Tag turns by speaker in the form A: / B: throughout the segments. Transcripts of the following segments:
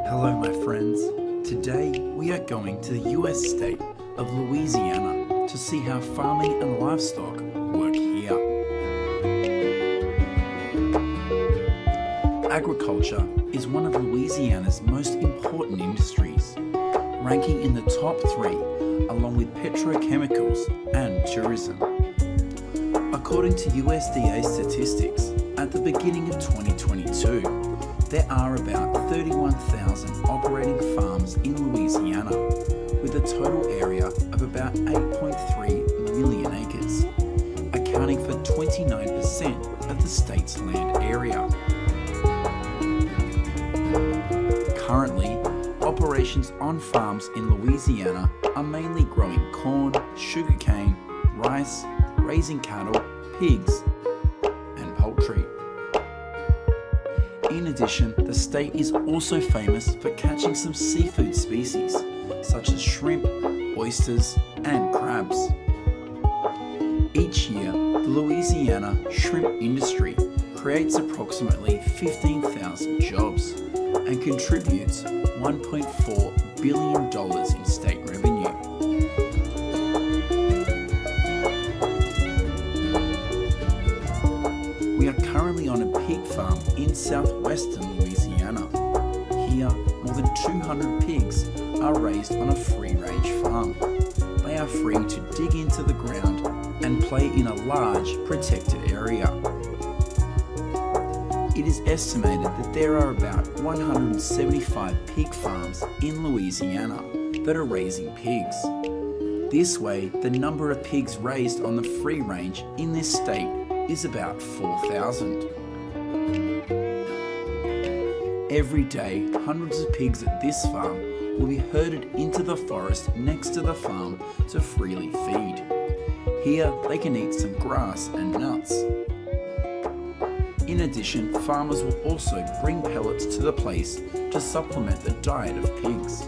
A: Hello my friends, today we are going to the US state of Louisiana to see how farming and livestock work here. Agriculture is one of Louisiana's most important industries, ranking in the top 3 along with petrochemicals and tourism. According to USDA statistics, at the beginning of 2022, there are about 31,000 operating farms in Louisiana, with a total area of about 8.3 million acres, accounting for 29% of the state's land area. Currently, operations on farms in Louisiana are mainly growing corn, sugarcane, rice, raising cattle, pigs, and poultry. In addition, the state is also famous for catching some seafood species, such as shrimp, oysters, and crabs. Each year, the Louisiana shrimp industry creates approximately 15,000 jobs and contributes $1.4 billion in state revenue. We are currently on a pig farm in southwestern Louisiana. Here, more than 200 pigs are raised on a free-range farm. They are free to dig into the ground and play in a large protected area. It is estimated that there are about 175 pig farms in Louisiana that are raising pigs. This way, the number of pigs raised on the free range in this state is about 4,000. Every day, hundreds of pigs at this farm will be herded into the forest next to the farm to freely feed. Here, they can eat some grass and nuts. In addition, farmers will also bring pellets to the place to supplement the diet of pigs.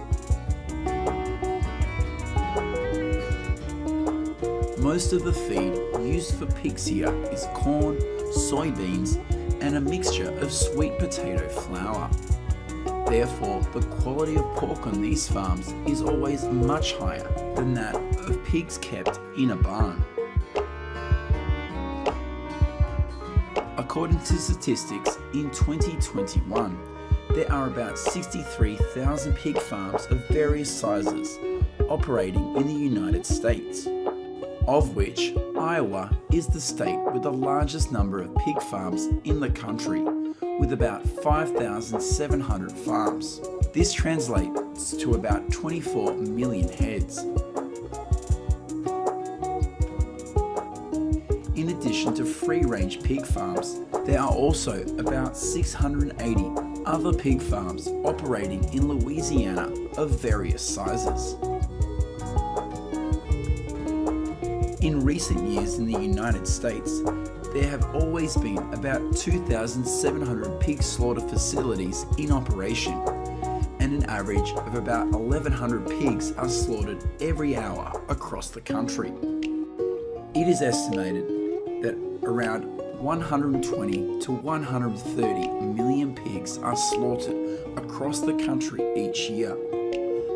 A: Most of the feed used for pigs here is corn, soybeans, and a mixture of sweet potato flour. Therefore, the quality of pork on these farms is always much higher than that of pigs kept in a barn. According to statistics, in 2021, there are about 63,000 pig farms of various sizes operating in the United States, of which Iowa is the state with the largest number of pig farms in the country, with about 5,700 farms. This translates to about 24 million heads. In addition to free-range pig farms, there are also about 680 other pig farms operating in Louisiana of various sizes. In recent years in the United States, there have always been about 2,700 pig slaughter facilities in operation, and an average of about 1,100 pigs are slaughtered every hour across the country. It is estimated that around 120 to 130 million pigs are slaughtered across the country each year,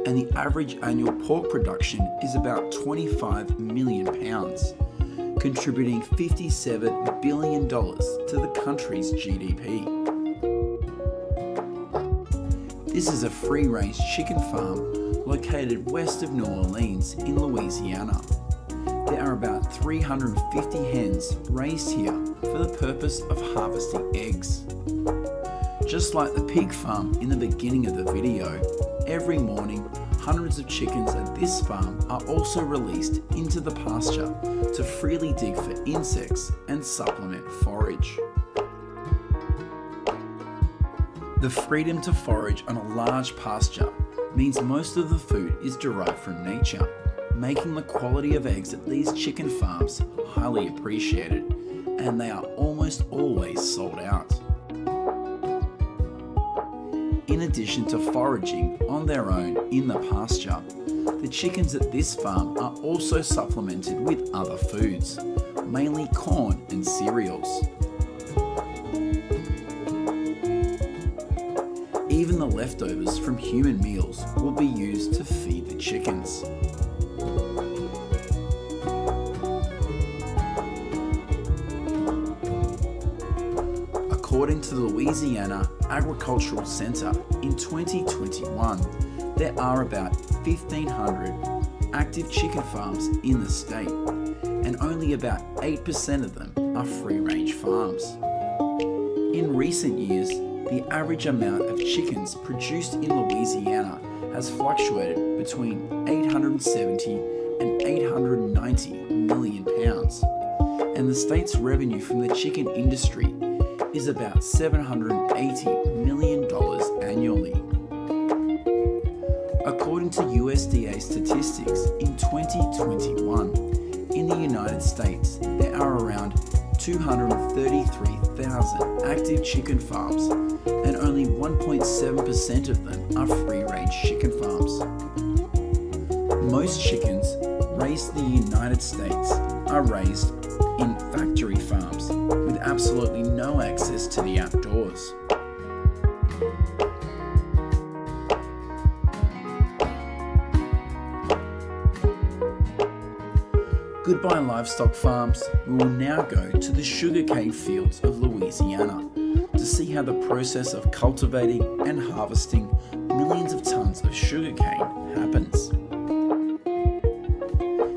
A: and the average annual pork production is about 25 million pounds, contributing $57 billion to the country's GDP. This is a free-range chicken farm located west of New Orleans in Louisiana. There are about 350 hens raised here for the purpose of harvesting eggs. Just like the pig farm in the beginning of the video, every morning hundreds of chickens at this farm are also released into the pasture to freely dig for insects and supplement forage. The freedom to forage on a large pasture means most of the food is derived from nature, making the quality of eggs at these chicken farms highly appreciated, and they are almost always sold out. In addition to foraging on their own in the pasture, the chickens at this farm are also supplemented with other foods, mainly corn and cereals. Even the leftovers from human meals will be used to feed the chickens. According to the Louisiana Agricultural Center, in 2021, there are about 1,500 active chicken farms in the state, and only about 8% of them are free-range farms. In recent years, the average amount of chickens produced in Louisiana has fluctuated between 870 and 890 million pounds, and the state's revenue from the chicken industry is about $780 million annually. According to USDA statistics, in 2021, in the United States, there are around 233,000 active chicken farms, and only 1.7% of them are free-range chicken farms. Most chickens raised in the United States are raised in factory farms with absolutely no access to the outdoors. Goodbye livestock farms, we will now go to the sugarcane fields of Louisiana to see how the process of cultivating and harvesting millions of tons of sugarcane happens.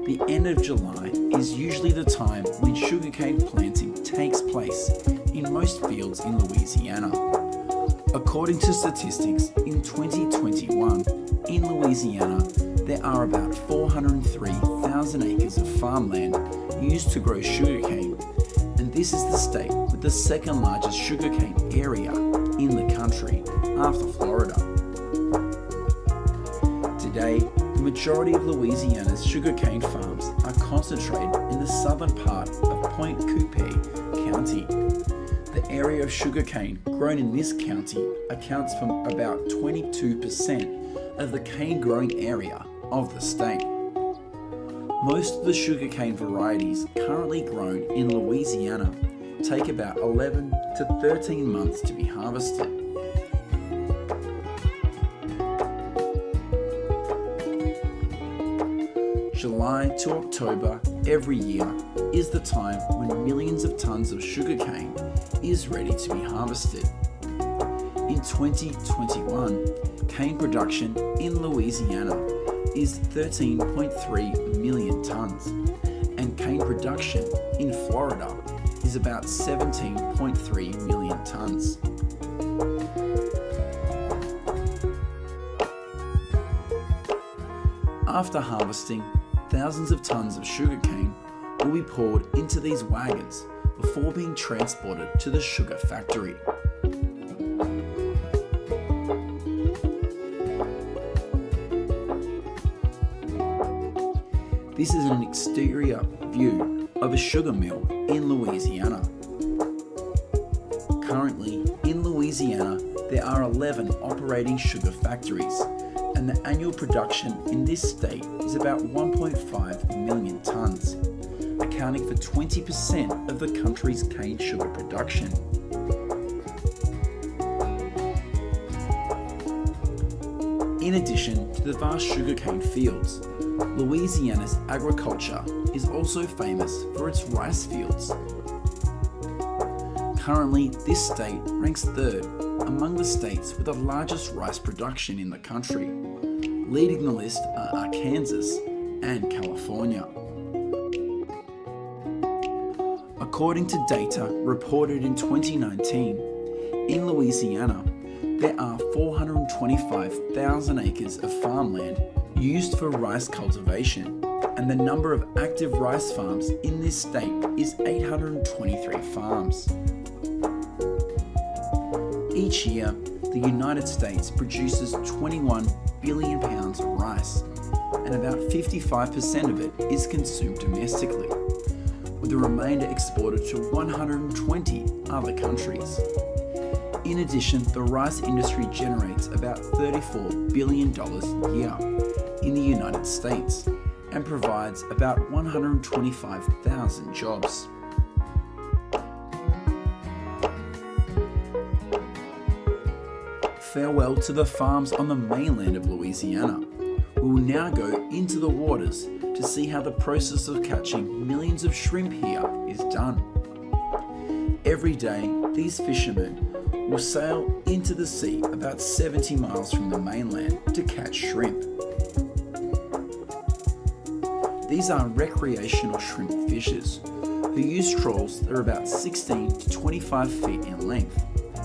A: The end of July is usually the time when sugarcane planting takes place in most fields in Louisiana. According to statistics, in 2021, in Louisiana, there are about 403,000 acres of farmland used to grow sugarcane, and this is the state with the second largest sugarcane area in the country after Florida. Today, the majority of Louisiana's sugarcane farms are concentrated in the southern part of Pointe Coupee County. The area of sugarcane grown in this county accounts for about 22% of the cane growing area of the state. Most of the sugarcane varieties currently grown in Louisiana take about 11 to 13 months to be harvested. July to October every year is the time when millions of tons of sugarcane is ready to be harvested. In 2021, cane production in Louisiana is 13.3 million tons, and cane production in Florida is about 17.3 million tons. After harvesting, thousands of tons of sugarcane will be poured into these wagons before being transported to the sugar factory. This is an exterior view of a sugar mill in Louisiana. Currently, in Louisiana, there are 11 operating sugar factories, and the annual production in this state is about 1.5 million tons, accounting for 20% of the country's cane sugar production. In addition to the vast sugarcane fields, Louisiana's agriculture is also famous for its rice fields. Currently, this state ranks third among the states with the largest rice production in the country. Leading the list are Arkansas and California. According to data reported in 2019, in Louisiana, there are 425,000 acres of farmland used for rice cultivation, and the number of active rice farms in this state is 823 farms. Each year, the United States produces 21 billion pounds of rice, and about 55% of it is consumed domestically, with the remainder exported to 120 other countries. In addition, the rice industry generates about $34 billion a year in the United States and provides about 125,000 jobs. Farewell to the farms on the mainland of Louisiana. We will now go into the waters to see how the process of catching millions of shrimp here is done. Every day, these fishermen will sail into the sea about 70 miles from the mainland to catch shrimp. These are recreational shrimp fishers who use trawls that are about 16 to 25 feet in length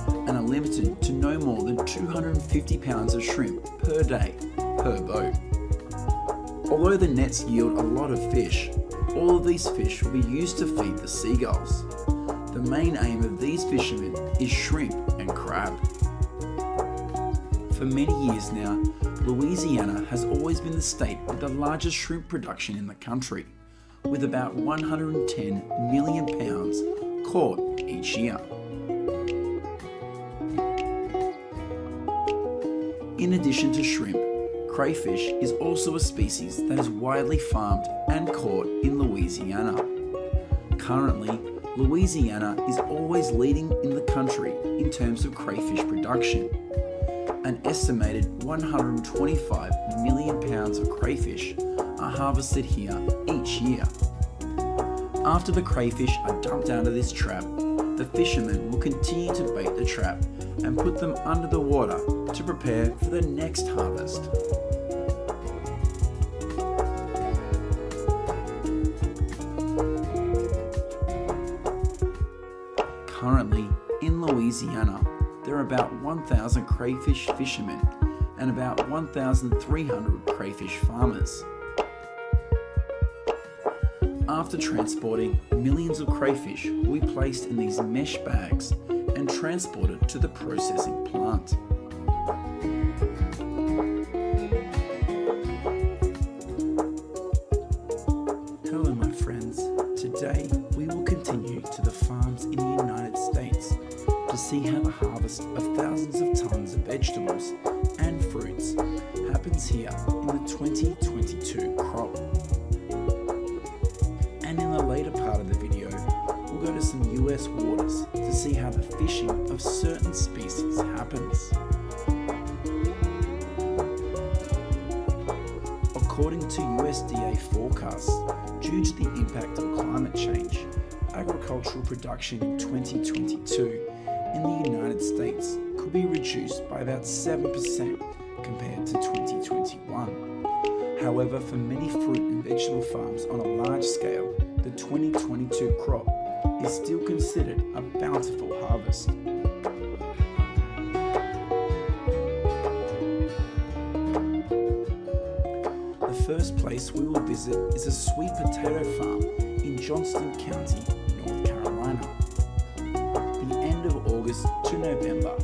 A: and are limited to no more than 250 pounds of shrimp per day, per boat. Although the nets yield a lot of fish, all of these fish will be used to feed the seagulls. The main aim of these fishermen is shrimp and crab. For many years now, Louisiana has always been the state with the largest shrimp production in the country, with about 110 million pounds caught each year. In addition to shrimp, crayfish is also a species that is widely farmed and caught in Louisiana. Currently, Louisiana is always leading in the country in terms of crayfish production. An estimated 125 million pounds of crayfish are harvested here each year. After the crayfish are dumped out of this trap, the fishermen will continue to bait the trap and put them under the water to prepare for the next harvest. Currently, in Louisiana, there are about 1,000 crayfish fishermen and about 1,300 crayfish farmers. After transporting, millions of crayfish will be placed in these mesh bags and transported to the processing plant. Hello my friends, today we will continue to the farms in the United States to see how the harvest of thousands of tons of vegetables and fruits happens here in the 2022 crop. And in the later part of the video, we'll go to some US waters to see how the fishing of certain species happens. According to USDA forecasts, due to the impact of climate change, agricultural production in 2022 in the United States could be reduced by about 7% compared to 2021. However, for many fruit and vegetable farms on a large scale, the 2022 crop is still considered a bountiful harvest. The first place we will visit is a sweet potato farm in Johnston County, North Carolina. The end of August to November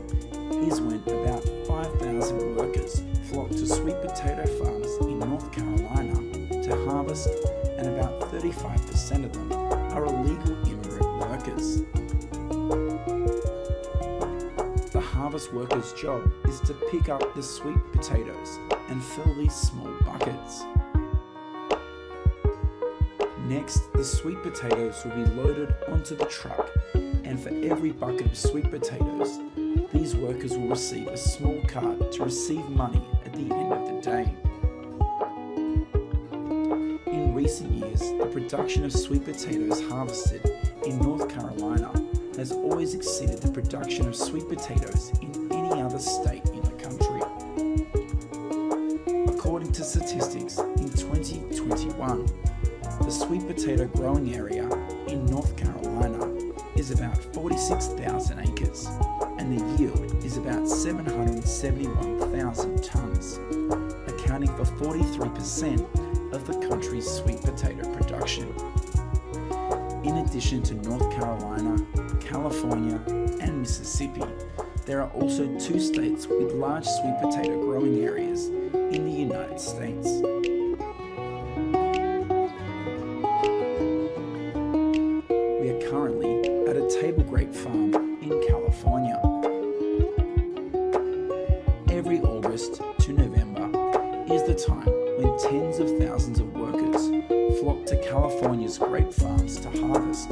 A: is when about 5,000 workers flock to sweet potato farms in North Carolina to harvest, and about 35% of them are illegal immigrant workers. The harvest workers' job is to pick up the sweet potatoes and fill these small buckets. Next, the sweet potatoes will be loaded onto the truck, and for every bucket of sweet potatoes, these workers will receive a small card to receive money at the end of the day. In recent years, the production of sweet potatoes harvested in North Carolina has always exceeded the production of sweet potatoes in any other state in the country. According to statistics, in 2021, the sweet potato growing area in North Carolina is about 46,000 acres, and the yield is about 771,000 tons, accounting for 43% of the country's sweet potato production. In addition to North Carolina, California, and Mississippi, there are also 2 states with large sweet potato growing areas in the United States. We are currently at a table grape farm in California. Every August to November is the time when tens of thousands of workers flock to California's grape farms to harvest.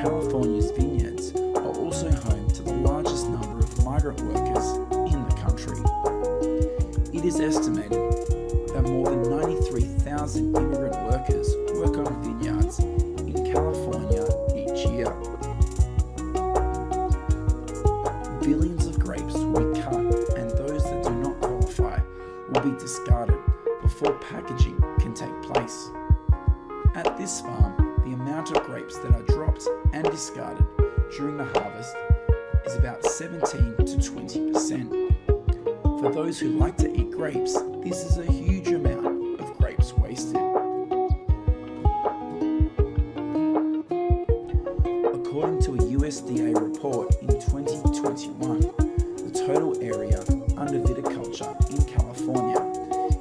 A: California's vineyards are also home to the largest number of migrant workers in It is estimated that more than 93,000 immigrant workers work on vineyards in California each year. Billions of grapes will be cut, and those that do not qualify will be discarded before packaging can take place. At this farm, the amount of grapes that are dropped and discarded during the harvest is about 17 to 20%. For those who like to eat grapes, this is a huge amount of grapes wasted. According to a USDA report in 2021, the total area under viticulture in California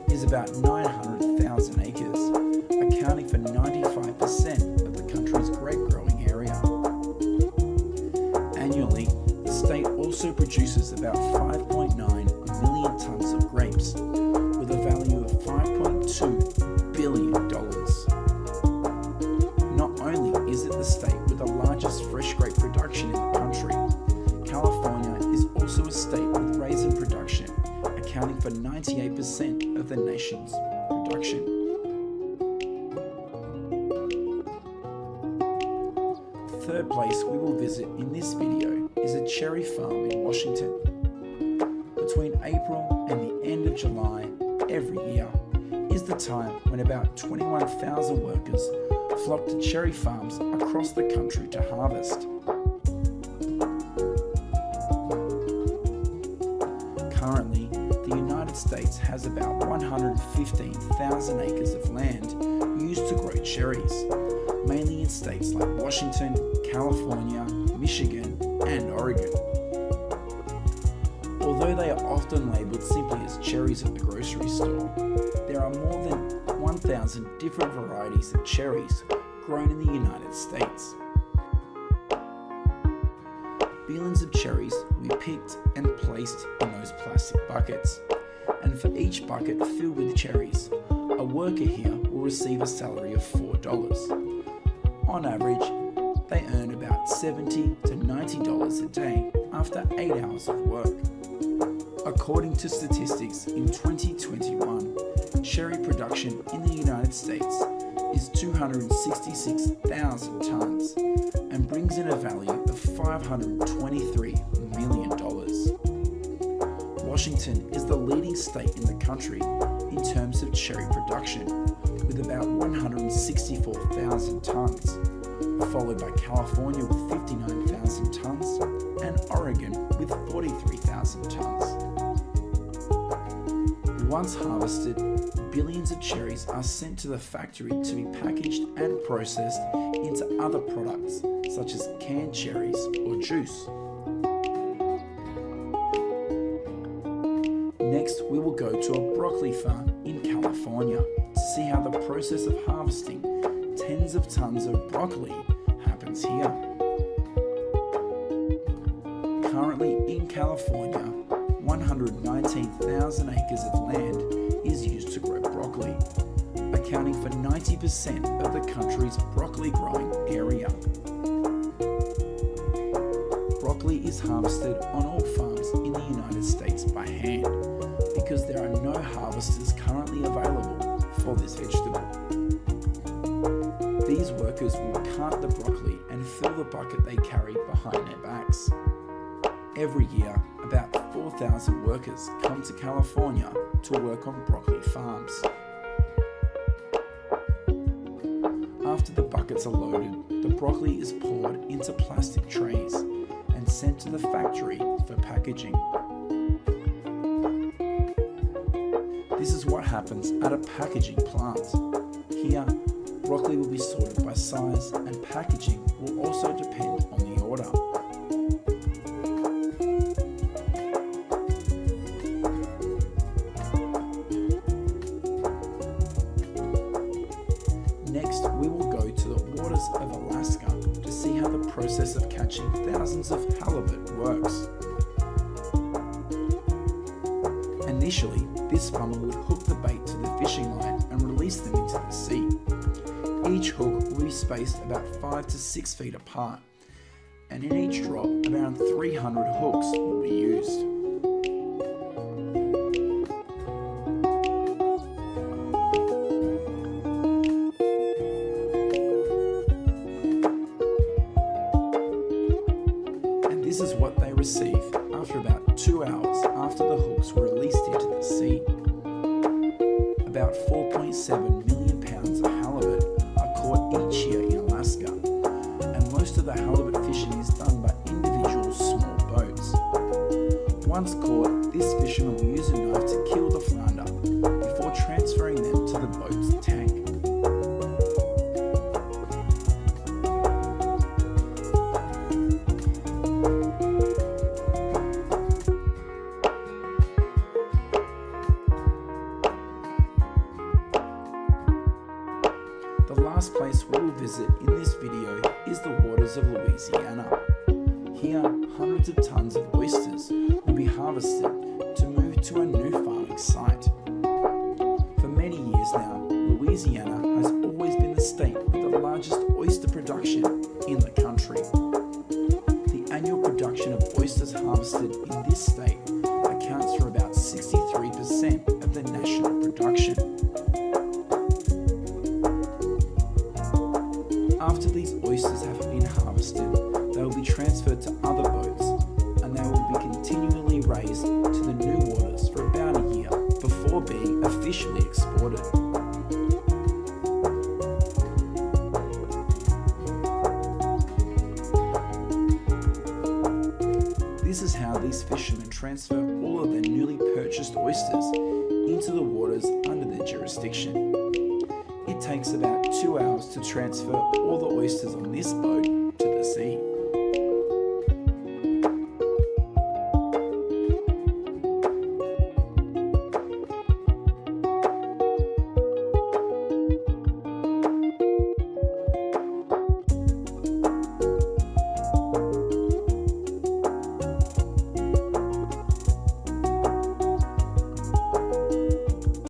A: is about 900,000 acres, accounting for 95% of the country's grape growing area. Annually, the state also produces about 5.9 million tons of grapes, with a value of $5.2 billion. Not only is it the state with the largest fresh grape production in the country, California is also a state with raisin production, accounting for 98% of the nation's production. The third place we will visit in this video is a cherry farm in Washington. Between April and the end of July every year is the time when about 21,000 workers flock to cherry farms across the country to harvest. Currently, the United States has about 115,000 acres of land used to grow cherries, mainly in states like Washington, California, Michigan, and Oregon. Although they are often labeled simply as cherries at the grocery store, there are more than 1,000 different varieties of cherries grown in the United States. Billions of cherries will be picked and placed in those plastic buckets, and for each bucket filled with cherries, a worker here will receive a salary of $4. On average, they earn about $70 to $90 a day after 8 hours of work. According to statistics in 2021, cherry production in the United States is 266,000 tons and brings in a value of $523 million. Washington is the leading state in the country in terms of cherry production, with about 164,000 tons, followed by California with 59,000 tons and Oregon with 43,000 tons. Once harvested, billions of cherries are sent to the factory to be packaged and processed into other products such as canned cherries or juice. Next, we will go to a broccoli farm in California to see how the process of harvesting tens of tons of broccoli happens here. Currently in California, 119,000 acres of land is used to grow broccoli, accounting for 90% of the country's broccoli growing area. Broccoli is harvested on all farms in the United States by hand because there are no harvesters currently available for this vegetable. These workers will cart the broccoli and fill the bucket they carry behind their backs. Every year, about 4,000 workers come to California to work on broccoli farms. After the buckets are loaded, the broccoli is poured into plastic trays and sent to the factory for packaging. This is what happens at a packaging plant. Here, broccoli will be sorted by size, and packaging will also depend on the order. Next, we will go to the waters of Alaska to see how the process of catching thousands of halibut works. Initially, this farmer would hook the bait to the fishing line and release them into the sea. Each hook will be spaced about 5 to 6 feet apart, and in each drop, around 300 hooks will be used. 2 hours after the hooks were released into the sea. About 4.7 million pounds of halibut are caught each year in Alaska, and most of the halibut fishing is done by individual small boats. Once caught, this fisherman will use a knife to kill the flounder before transferring them to the boat's tank. The last place we will visit in this video is the waters of Louisiana. Here, hundreds of tons of oysters will be harvested to move to a new farming site. For many years now, Louisiana has always been the state with the largest oyster production in the country. The annual production of oysters harvested in this state accounts for about 63% of the national production. After these oysters have been harvested, they will be transferred to other boats, and they will be continually raised to the new waters for about a year before being officially exported. This is how these fishermen transfer all of their newly purchased oysters into the waters under their jurisdiction. It takes about 2 hours to transfer all the oysters on this boat to the sea.